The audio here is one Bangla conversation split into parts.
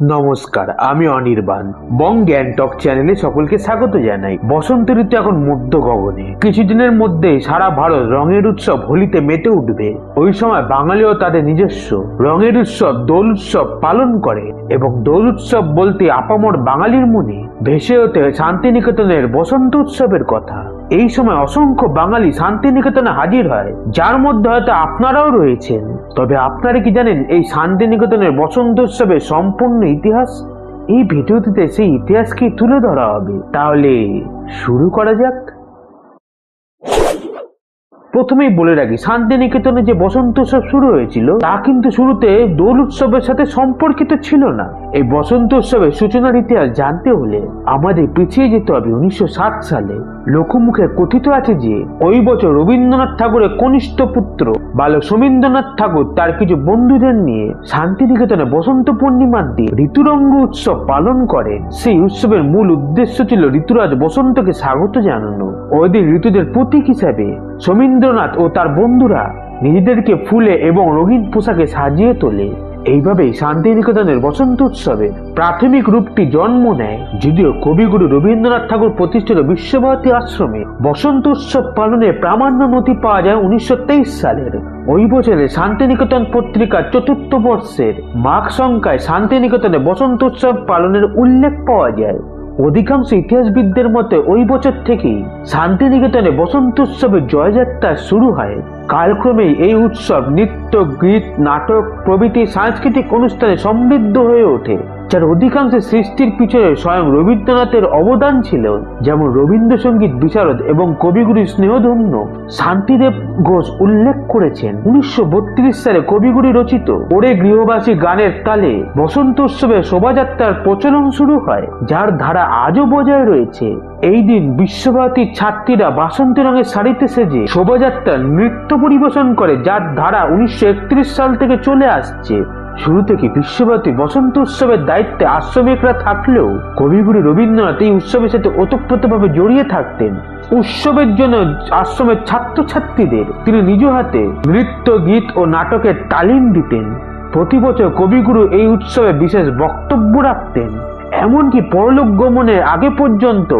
নমস্কার, আমি অনির্বাণ। বং গ্যাংটক চ্যানেলে সকলকে স্বাগত জানাই। বসন্ত ঋতু এখন মধ্য গগনে। কিছুদিনের মধ্যে সারা ভারত রঙের উৎসব হোলিতে মেতে উঠবে। ওই সময় বাঙালিও তাদের নিজস্ব রঙের উৎসব দোল উৎসব পালন করে এবং দোল উৎসব বলতে আপামর বাঙালির মনে ভেসে ওঠে শান্তিনিকেতনের বসন্ত উৎসবের কথা। এই সময় অসংখ্য বাঙালি শান্তিনিকেতনে হাজির হয়, যার মধ্যে হয়তো আপনারাও রয়েছেন। তবে আপনারা কি জানেন এই শান্তিনিকেতনের বসন্ত উৎসবের সম্পূর্ণ ইতিহাস? এই ভিডিওটিতে সেই ইতিহাসকে তুলে ধরা হবে। তাহলে শুরু করা যাক। প্রথমেই বলে রাখি, শান্তিনিকেতনে যে বসন্ত উৎসব শুরু হয়েছিল তা কিন্তু শুরুতে দোল উৎসবের সাথে সম্পর্কিত ছিল না। এই বসন্ত উৎসবের সূচনার ইতিহাস জানতে হলে আমাদের পিছিয়ে যেতে হবে 1907 সালে। লোকমুখে কথিত আছে যে ওই বছর রবীন্দ্রনাথ ঠাকুরের কনিষ্ঠ পুত্র বালক সমীন্দ্রনাথ ঠাকুর তার কিছু বন্ধুদের নিয়ে শান্তিনিকেতনে বসন্ত পূর্ণিমার দিন ঋতুরঙ্গ উৎসব পালন করেন। সেই উৎসবের মূল উদ্দেশ্য ছিল ঋতুরাজ বসন্তকে স্বাগত জানানো। ওই দিন ঋতুদের প্রতীক হিসাবে সমীন্দ্রনাথ ও তার বন্ধুরা নিজেদেরকে ফুলে এবং রঙিন পোশাকে সাজিয়ে তোলে। এইভাবেই শান্তিনিকেতনের বসন্ত উৎসবের প্রাথমিক রূপটি জন্ম নেয়। যদিও কবিগুরু রবীন্দ্রনাথ ঠাকুর প্রতিষ্ঠিত বিশ্বভারতী আশ্রমে বসন্ত উৎসব পালনের প্রামাণ্য নথি পাওয়া যায় 1923 সালের। ওই বছরে শান্তিনিকেতন পত্রিকার 4th বর্ষের মাঘ সংখ্যায় শান্তিনিকেতনে বসন্ত উৎসব পালনের উল্লেখ পাওয়া যায়। অধিকাংশ ইতিহাসবিদদের মতে ওই বছর থেকেই শান্তিনিকেতনে বসন্ত উৎসবের জয়যাত্রা শুরু হয়। কালক্রমেই এই উৎসব নৃত্য, গীত, নাটক প্রভৃতি সাংস্কৃতিক অনুষ্ঠানে সমৃদ্ধ হয়ে ওঠে, যার অধিকাংশ সৃষ্টির পিছনে স্বয়ং রবীন্দ্রনাথের অবদান ছিল। যেমন রবীন্দ্রসঙ্গীত বিশারদ এবং কবিগুরু স্নেহধন্য শান্তিদেব ঘোষ উল্লেখ করেছেন, 1932 সালে কবিগুরু রচিত ওরে গৃহবাসী গানের তালে বসন্ত উৎসবের শোভাযাত্রার প্রচলন শুরু হয়, যার ধারা আজও বজায় রয়েছে। এই দিন বিশ্বভারতীর ছাত্রীরা বাসন্তী রঙের শাড়িতে সেজে শোভাযাত্রার নৃত্য পরিবেশন করে, যার ধারা 1931 সাল থেকে চলে আসছে। শুরু থেকে বিশ্বভারতী বসন্ত উৎসবের দায়িত্বে আশ্রমিকরা থাকলেও কবিগুরু রবীন্দ্রনাথ এই উৎসবের সাথে ওতপ্রোতভাবে জড়িয়ে থাকতেন। উৎসবের জন্য আশ্রমের ছাত্রছাত্রীদের তিনি নিজ হাতে নৃত্য, গীত ও নাটকের তালিম দিতেন। প্রতি বছর কবিগুরু এই উৎসবে বিশেষ বক্তব্য রাখতেন। এমনকি পরলোক গমনের আগে পর্যন্ত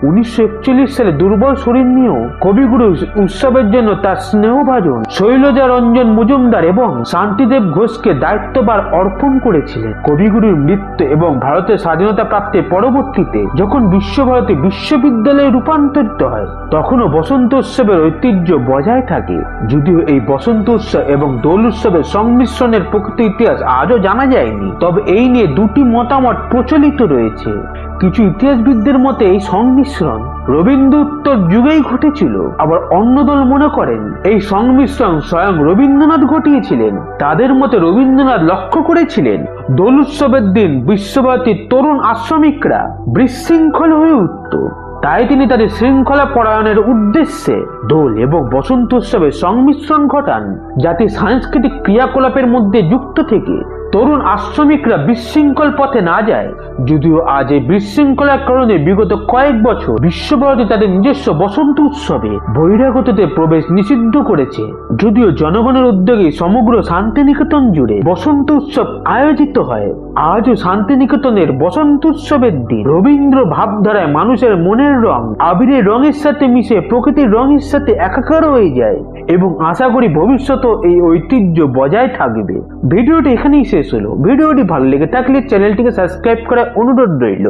1941 সালে দুর্বল শরীর নিয়েও কবিগুরু উৎসবের জন্য তার স্নেহভাজন শৈলজা রঞ্জন মজুমদার এবং শান্তিদেব ঘোষকে দায়িত্বভার অর্পণ করেছিলেন। কবিগুরুর মৃত্যু এবং ভারতের স্বাধীনতা প্রাপ্তির পরবর্তীতে যখন বিশ্বভারতী বিশ্ববিদ্যালয়ে রূপান্তরিত হয়, তখনও বসন্ত উৎসবের ঐতিহ্য বজায় থাকে। যদিও এই বসন্ত উৎসব এবং দোল উৎসবের সংমিশ্রণের প্রকৃত ইতিহাস আজও জানা যায়নি, তবে এই নিয়ে দুটি মতামত প্রচলিত রয়েছে। কিছু ইতিহাসবিদদের মতে এই সংমিশ্রণ রবীন্দ্র-উত্তর যুগেই ঘটেছিল, আবার অন্য দল মনে করেন এই সংমিশ্রণ স্বয়ং রবীন্দ্রনাথ ঘটিয়েছিলেন। তাদের মতে রবীন্দ্রনাথ লক্ষ্য করেছিলেন দোল উৎসবের দিন বিশ্বভারতীর তরুণ আশ্রমিকরা বিশৃঙ্খল হয়ে উঠত, তাই তিনি তাদের শৃঙ্খলা পরায়ণের উদ্দেশ্যে দোল এবং বসন্ত উৎসবের সংমিশ্রণ ঘটান, যাতে সাংস্কৃতিক ক্রিয়াকলাপের মধ্যে যুক্ত থেকে তরুণ আশ্রমিকরা বিশৃঙ্খল পথে না যায়। যদিও আজ এই বিশৃঙ্খলার কারণে বিগত কয়েক বছর বিশ্বভারতী তাদের নিজস্ব বসন্ত উৎসবে বহিরাগতদের প্রবেশ নিষিদ্ধ করেছে। যদিও জনগণের উদ্যোগে সমগ্র শান্তিনিকেতন জুড়ে বসন্ত উৎসব আয়োজিত হয়, আজও শান্তিনিকেতনের বসন্ত উৎসবের দিন রবীন্দ্র ভাবধারায় মানুষের মনের রং আবিরের রঙের সাথে মিশে প্রকৃতির রঙের সাথে একাকার হয়ে যায় এবং আশা করি ভবিষ্যতেও এই ঐতিহ্য বজায় থাকবে। ভিডিওটি এখানেই শেষ হলো। ভিডিওটি ভালো লেগে থাকলে চ্যানেলটিকে সাবস্ক্রাইব করার অনুরোধ রইল।